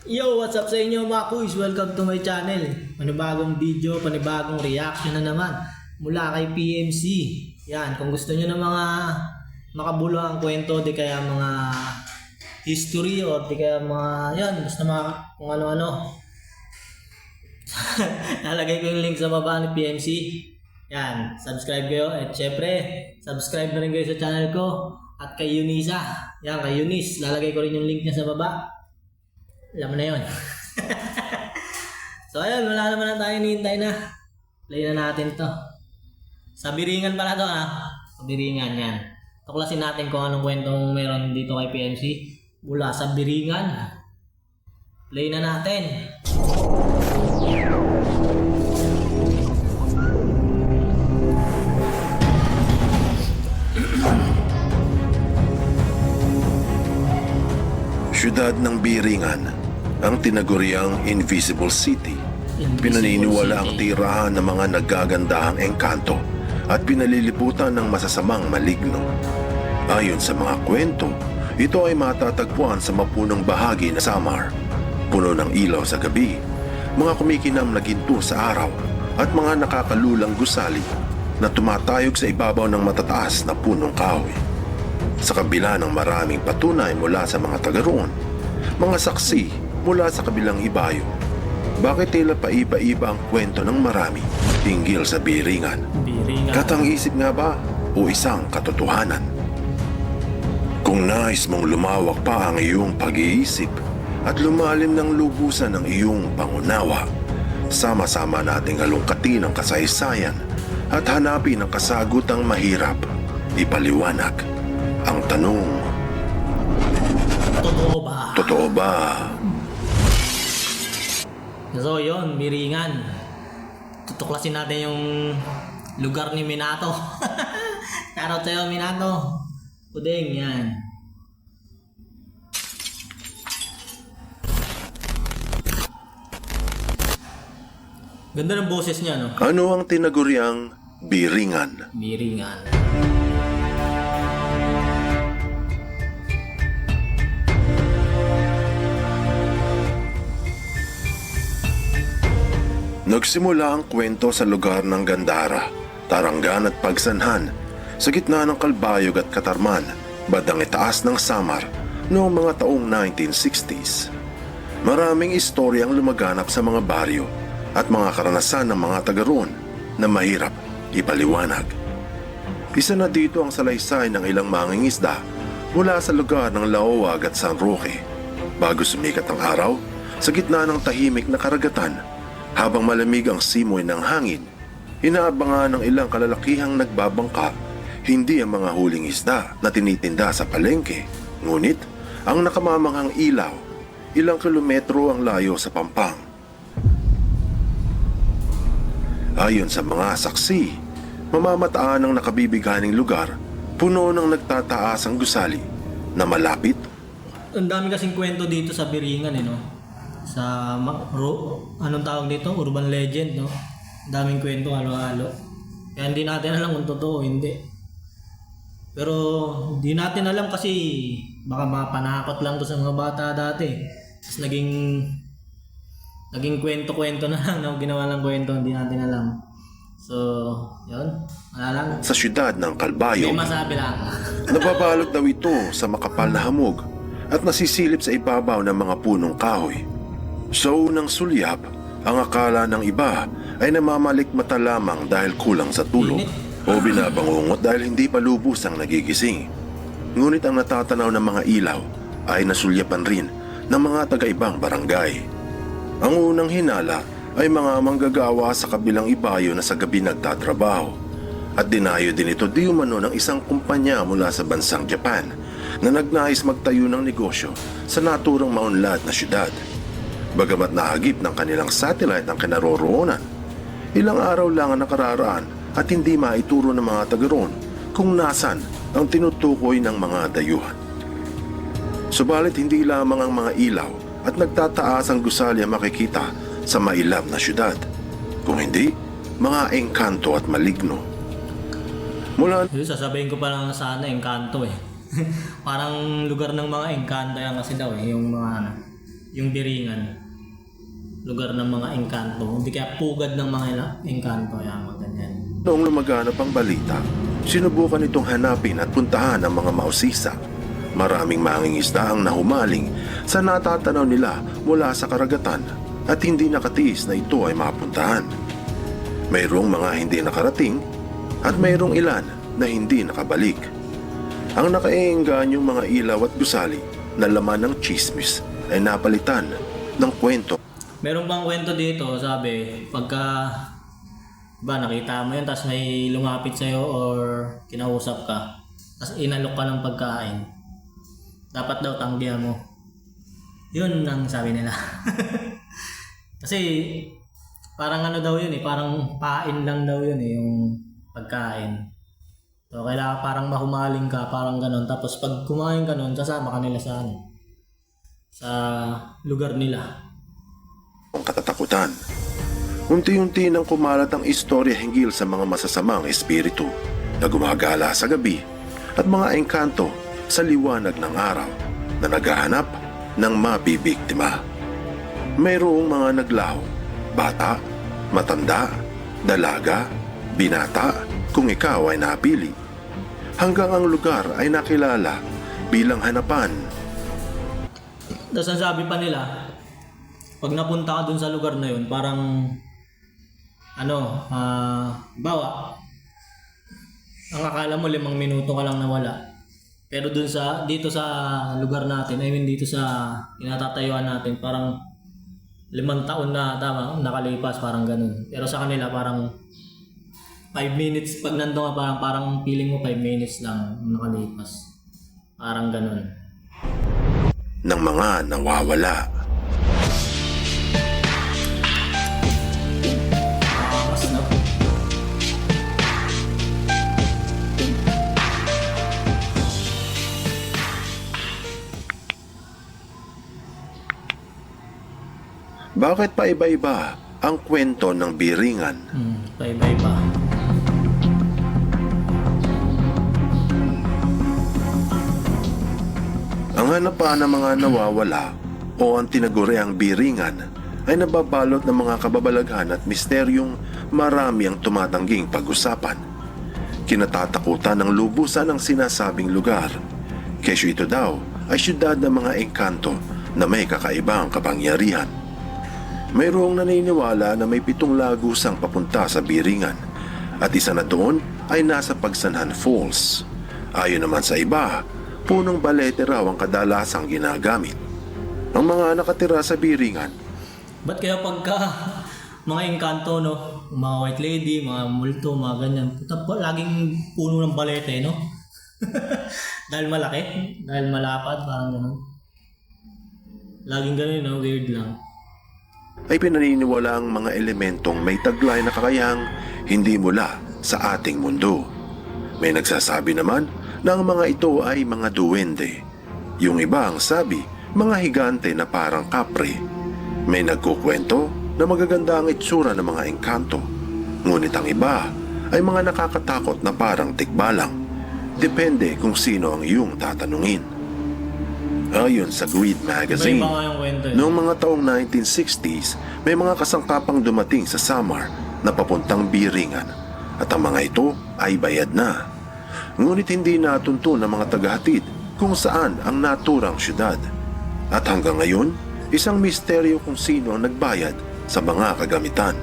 Yo, what's up sa inyo mga kuys? Welcome to my channel. Panibagong video, panibagong reaction na naman mula kay PMC. Yan, kung gusto nyo ng mga makabuluhang kwento, di kaya mga history or di kaya mga, yan, basta mga kung ano-ano. Nalagay ko yung link sa baba ni PMC. Yan, subscribe kayo. At syempre, subscribe na rin kayo sa channel ko. At kay Eunice. Yan, kay Eunice. Lalagay ko rin yung link niya sa baba. Alam mo na yun. So ayun, wala naman na tayo, hinihintay na. Play na natin to. Sa Biringan pala to Sa Biringan yan. Tuklasin natin kung anong kwentong meron dito kay PMC. Mula sa Biringan. Play na natin. Siyudad ng Biringan, ang tinaguriang Invisible City. Pinaniniwala ang tirahan ng mga naggagandahang engkanto at pinaliliputan ng masasamang maligno. Ayon sa mga kwento, ito ay matatagpuan sa mapunong bahagi ng Samar. Puno ng ilaw sa gabi, mga kumikinam na ginto sa araw at mga nakakalulang gusali na tumatayog sa ibabaw ng matataas na punong kahoy. Sa kabila ng maraming patunay mula sa mga taga roon, mga saksi mula sa kabilang ibayo, bakit tila paiba-iba ang kwento ng marami hinggil sa Biringan? Katang-isip nga ba o isang katotohanan? Kung nais mong lumawak pa ang iyong pag-iisip at lumalim ng lubusan ng iyong pangunawa, sama-sama nating halungkatin ang kasaysayan at hanapin ang kasagutang mahirap. Ipaliwanag ang tanong, Totoo ba? totoo ba? So yun, Biringan. Tutuklasin natin yung lugar ni Minato. Shoutout sa'yo, Minato. Puding, yan. Ganda ng boses niya, no? Ano ang tinaguriang Biringan? Biringan. Nagsimula ang kwento sa lugar ng Gandara, Tarangan at Pagsanhan, sa gitna ng Kalbayog at Katarman, bandang itaas ng Samar, noong mga taong 1960s. Maraming istoryang lumaganap sa mga baryo at mga karanasan ng mga taga roon na mahirap ipaliwanag. Isa na dito ang salaysay ng ilang mangingisda mula sa lugar ng Laoag at San Roque. Bago sumikat ang araw, sa gitna ng tahimik na karagatan, habang malamig ang simoy ng hangin, inaabangan ng ilang kalalakihang nagbabangka, hindi ang mga huling isda na tinitinda sa palengke, ngunit ang nakamamanghang ilaw, ilang kilometro ang layo sa pampang. Ayon sa mga saksi, mamamataan ng nakabibighaning lugar, puno ng nagtataasang gusali na malapit. Ang dami kasing kwento dito sa Biringan, no? Sa anong tawag dito? Urban legend, no? Daming kwento, halo-halo. Kaya hindi natin alam kung totoo o hindi. Pero hindi natin alam kasi baka mapanakot lang to sa mga bata dati. Tapos naging kwento-kwento na lang, no? Ginawa lang kwento, hindi natin alam. So, yun. Wala lang. Sa siyudad ng Kalbayog, May masabi lang. nababalot daw ito sa makapal na hamog at nasisilip sa ibabaw ng mga punong kahoy. Sa unang sulyap, ang akala ng iba ay namamalikmata lamang dahil kulang sa tulog o binabangungot dahil hindi pa lubusang nagigising. Ngunit ang natatanaw ng mga ilaw ay nasulyapan rin ng mga taga-ibang barangay. Ang unang hinala ay mga manggagawa sa kabilang ibayo na sa gabi nagtatrabaho. At dinayo din ito di umano ng isang kumpanya mula sa bansang Japan na nagnais magtayo ng negosyo sa naturang maunlad na syudad. Bagamat nahagip ng kanilang satellite ang kinaroroonan, ilang araw lang ang nakararaan at hindi maituro ng mga taga roon kung nasan ang tinutukoy ng mga dayuhan. Subalit hindi lamang ang mga ilaw at nagtataas ang gusali ang makikita sa mailap na syudad, kung hindi, mga engkanto at maligno. Mula Sasabihin ko pa lang sana engkanto eh. Parang lugar ng mga engkanto yan kasi daw eh, yung mga yung Biringan. Lugar ng mga engkanto. Hindi kaya pugad ng mga engkanto. Yan, mga ganyan. Noong lumaganap ang balita, sinubukan itong hanapin at puntahan ang mga mausisa. Maraming mangingisda ang nahumaling sa natatanaw nila mula sa karagatan at hindi nakatiis na ito ay mapuntahan. Mayroong mga hindi nakarating at mayroong ilan na hindi nakabalik. Ang nakaenganyong mga ilaw at gusali na laman ng chismis ay napalitan ng kwento. Meron bang kwento dito, sabi, pagka nakita mo yun, tapos may lumapit sa'yo or kinausap ka, tapos inalok ka ng pagkain, dapat daw tanggihan mo. Yun ang sabi nila. Kasi parang ano daw yun parang pain lang daw yun yung pagkain. So kailangan parang mahumaling ka, parang ganon. Tapos pag kumain ka nun, sasama ka nila sa lugar nila. Ang katatakutan. Unti-unti nang kumalat ang istorya hinggil sa mga masasamang espiritu na gumagala sa gabi at mga engkanto sa liwanag ng araw na naghahanap ng mabibiktima. Mayroong mga naglaho, bata, matanda, dalaga, binata, kung ikaw ay napili. Hanggang ang lugar ay nakilala bilang hanapan. Tapos ang sabi pa nila, pag napunta ka dun sa lugar na yun, parang bawa, ang akala mo 5 minuto ka lang nawala. Pero dito sa lugar natin, dito sa kinatatayuan natin, parang 5 taon na nakalipas, parang ganun. Pero sa kanila parang 5 minutes, pag nandun ka parang feeling mo 5 minutes lang nakalipas. Parang ganun. Ng mga nawawala. Bakit pa iba-iba ang kwento ng Biringan? Iba-iba. Ang hanapan ng mga nawawala o ang tinaguriang Biringan ay nababalot ng mga kababalaghan at misteryong marami ang tumatangging pag-usapan. Kinatatakutan ng lubusan ang sinasabing lugar. Kesyo ito daw ay syudad ng mga engkanto na may kakaibang kapangyarihan. Mayroong naniniwala na may 7 lagusang papunta sa Biringan at isa na doon ay nasa Pagsanhan Falls. Ayon naman sa iba, punong balete raw ang kadalasang ginagamit. Ang mga nakatira sa Biringan. Ba't kaya pagka mga engkanto, mga white lady, mga multo, mga ganyan, laging puno ng balete, no? Dahil malaki, dahil malapad, parang gano'n. Laging gano'n, weird lang. Ay pinaniniwala ang mga elementong may taglay na kakayahang hindi mula sa ating mundo. May nagsasabi naman na ang mga ito ay mga duwende. Yung iba ang sabi, mga higante na parang kapre. May nagkukwento na magaganda ang itsura ng mga engkanto. Ngunit ang iba ay mga nakakatakot na parang tikbalang. Depende kung sino ang iyong tatanungin. Ayon sa Greed Magazine, noong mga taong 1960s, may mga kasangkapang dumating sa Samar na papuntang Biringan at ang mga ito ay bayad na. Ngunit hindi natuntun ng mga tagahatid kung saan ang naturang syudad. At hanggang ngayon, isang misteryo kung sino ang nagbayad sa mga kagamitan.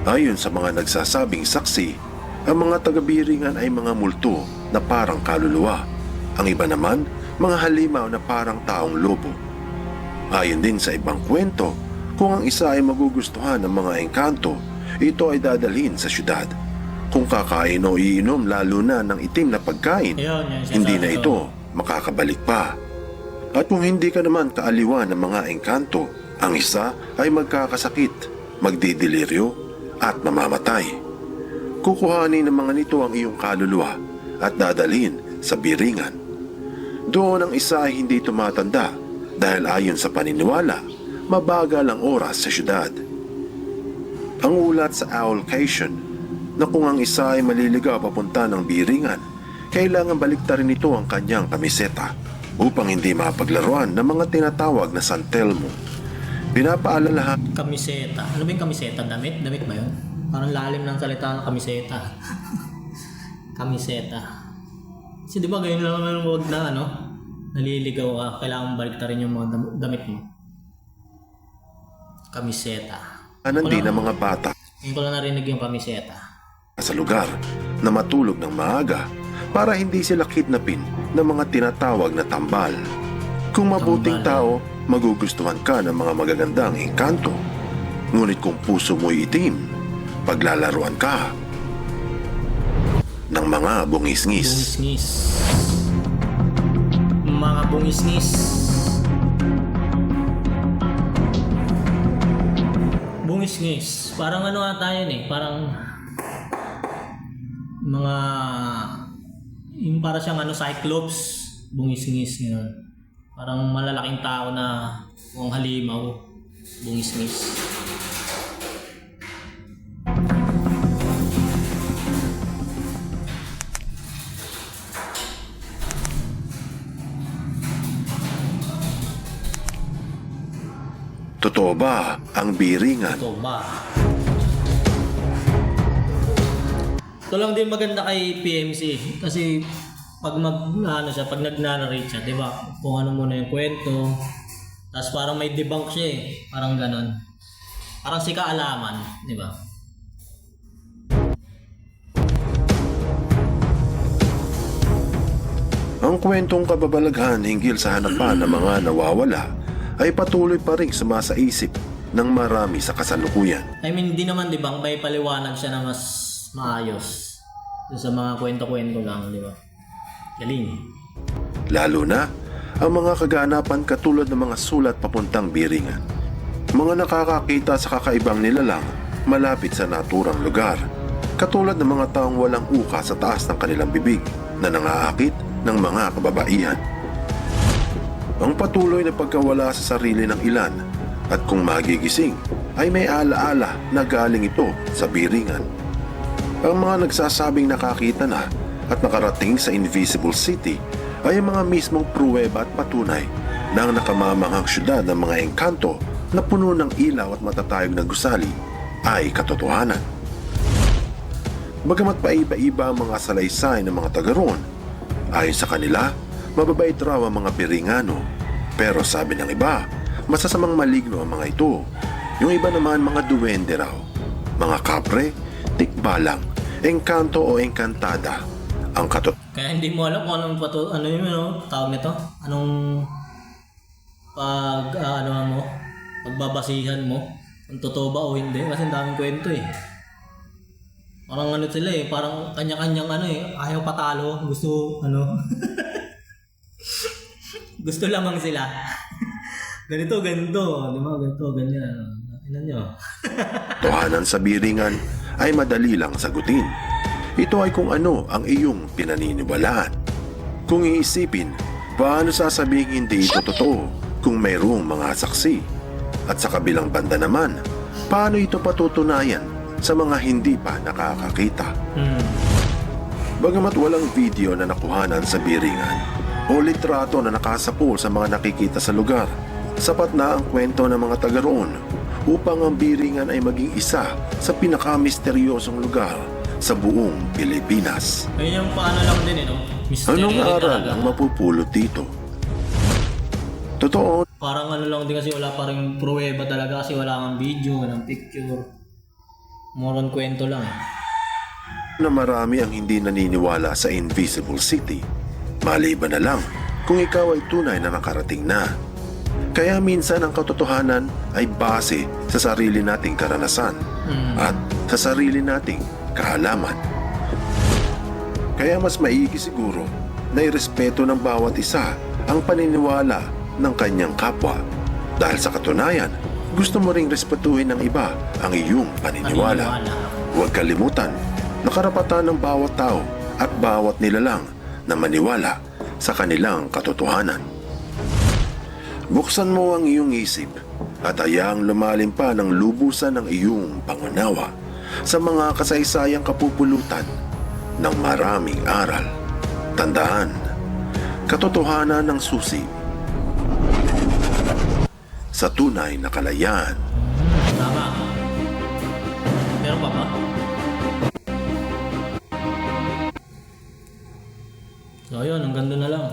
Ayon sa mga nagsasabing saksi, ang mga taga-Biringan ay mga multo na parang kaluluwa. Ang iba naman, mga halimaw na parang taong lobo. Ayon din sa ibang kwento, kung ang isa ay magugustuhan ng mga engkanto, ito ay dadalhin sa syudad. Kung kakain o iinom lalo na ng itim na pagkain, hindi na ito makakabalik pa. At kung hindi ka naman kaaliwan ng mga engkanto, ang isa ay magkakasakit, magdidiliryo at mamamatay. Kukuhanin ng mga nito ang iyong kaluluwa at dadalhin sa Biringan. Doon ang isa ay hindi tumatanda dahil ayon sa paniniwala, mabagal ang oras sa syudad. Ang ulat sa Owlcation na kung ang isa ay maliligaw papunta ng Biringan, kailangan baliktarin nito ang kanyang kamiseta upang hindi mapaglaruan ng mga tinatawag na San Telmo. Pinapaalalahan Kamiseta. Ano ba yung kamiseta? Damit? Damit ba yun? Parang lalim ng salita ng kamiseta. Kamiseta. Kasi di ba ganyan lang naman wag na ano? Naliligaw ka. Kailangan balik rin yung mga damit mo. Kamiseta. din ng mga bata Ngayon ko lang narinig yung kamiseta. sa lugar na matulog ng maaga para hindi sila kidnapin ng mga tinatawag na tambal. Kung mabuting tao, magugustuhan ka ng mga magagandang engkanto. Ngunit kung puso mo'y itim, paglalaruan ka ng mga bungis-ngis. Bungis-ngis. Mga bungis-ngis. Bungis-ngis. Parang ano ata yun eh. Parang mga yung para siyang ano cyclops. Bungis-ngis gano'n. Parang malalaking tao na mukhang halimaw. Bungis-ngis. Totoo ba ang biringan? Ito ba? Ito lang din maganda kay PMC kasi pag pag nag-narrate siya, 'di ba? Kung ano muna yung kwento, tapos parang may debunk siya eh, parang ganon. Parang si kaalaman, 'di ba? Ang kwentong kababalaghan hinggil sa hanapan ng mga nawawala ay patuloy pa rin sumasaisip ng marami sa kasalukuyan. I mean, di naman 'di ba, may paliwanag siya na mas maayos doon sa mga kwento-kwento lang, 'di ba? Galing. Lalo na ang mga kaganapan katulad ng mga sulat papuntang biringan. Mga nakakakita sa kakaibang nilalang malapit sa naturang lugar. Katulad ng mga taong walang uka sa taas ng kanilang bibig na nangaakit ng mga kababaihan. Ang patuloy na pagkawala sa sarili ng ilan at kung magigising ay may alaala na galing ito sa biringan. Ang mga nagsasabing nakakita na at nakarating sa Invisible City ay ang mga mismong pruweba at patunay na ang nakamamanghang syudad ng mga engkanto na puno ng ilaw at matatayog na gusali ay katotohanan. Bagamat paiba-iba ang mga salaysay ng mga taga roon, ayon sa kanila, mababait raw ang mga biringano. Pero sabi ng iba, masasamang maligno ang mga ito. Yung iba naman mga duwende raw, mga kapre, tikbalang, engkanto o engkantada. Ang Kaya hindi mo alam kung anong ano yun, no? Tawag nito? Anong pagbabasihan mo? Kung totoo ba o hindi? Kasi ang daming kwento eh. Parang ano sila eh, parang kanya-kanyang ano eh, ayaw patalo, gusto ano. Gusto lamang sila. Ganito, ganito, di ba? Ganito, ganyan. Tingnan nyo. totohanan sa biringan ay madali lang sagutin. Ito ay kung ano ang iyong pinaniniwalaan. Kung iisipin, paano sasabihin hindi ito totoo kung mayroong mga saksi? At sa kabilang banda naman, paano ito patutunayan sa mga hindi pa nakakakita? Bagamat walang video na nakuhanan sa biringan o litrato na nakasapol sa mga nakikita sa lugar, sapat na ang kwento ng mga taga roon upang ang biringan ay maging isa sa pinakamisteryosong lugar sa buong Pilipinas. Ayun yung paano lang din eh, no? Mystery Anong rin aral talaga. ang mapupulot dito? Totoo Parang ano lang din kasi wala pa rin pruweba talaga kasi wala kang video, walang picture. More on kwento lang eh. na marami ang hindi naniniwala sa Invisible City. Maliban na lang kung ikaw ay tunay na nakarating na. Kaya minsan ang katotohanan ay base sa sarili nating karanasan at sa sarili nating kaalaman. Kaya mas maigi siguro na irespeto ng bawat isa ang paniniwala ng kanyang kapwa. Dahil sa katunayan, gusto mo ring respetuhin ng iba ang iyong paniniwala. Huwag kalimutan na karapatan ng bawat tao at bawat nilalang na maniwala sa kanilang katotohanan. Buksan mo ang iyong isip at hayaang lumalim pa ng lubusan ng iyong pangunawa sa mga kasaysayang kapupulutan ng maraming aral. Tandaan, katotohanan ng susi. Sa tunay na kalayaan, Tama. Meron pa ba? So yun, hanggang doon na lang.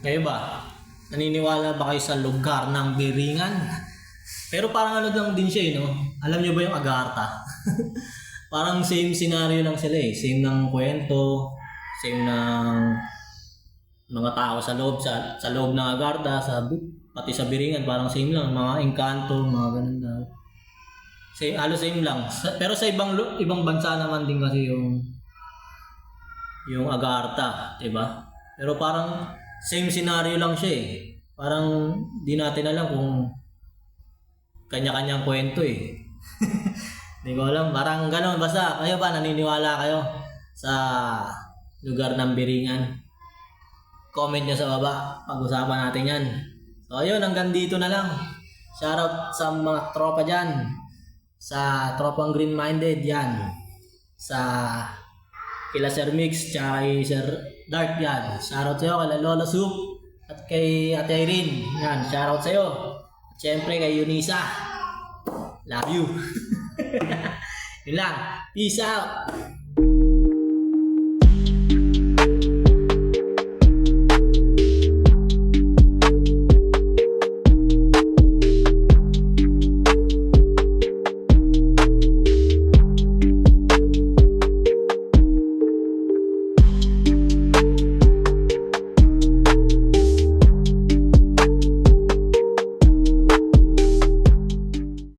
Kayo ba? Naniniwala ba kayo sa lugar ng Biringan? Pero parang ano lang din siya no? Alam nyo ba yung Agartha? Parang same scenario lang sila eh. Same ng kwento, same ng mga tao sa loob ng Agartha, pati sa Biringan parang same lang, mga engkanto, mga ganun daw. Same, halos same lang. Pero sa ibang bansa naman din kasi yung Agartha, 'di ba? Pero parang same scenario lang siya eh. Parang di natin alam kung kanya-kanyang kwento eh. Hindi ko alam, parang gano'n. Basta, kayo ba, naniniwala kayo sa lugar ng Biringan? Comment nyo sa baba, pag-usapan natin yan. So ayun, hanggang dito na lang. Shoutout sa mga tropa dyan. Sa tropang Green Minded, yan. Sa kila Sir Mix, tsaka kay Sir Dark, yan. Shoutout sa'yo, kay Lola Soup, at kay Ate Irene. Yan, shoutout sa'yo. At syempre kay Eunice. Love you. Yun lang. Peace out.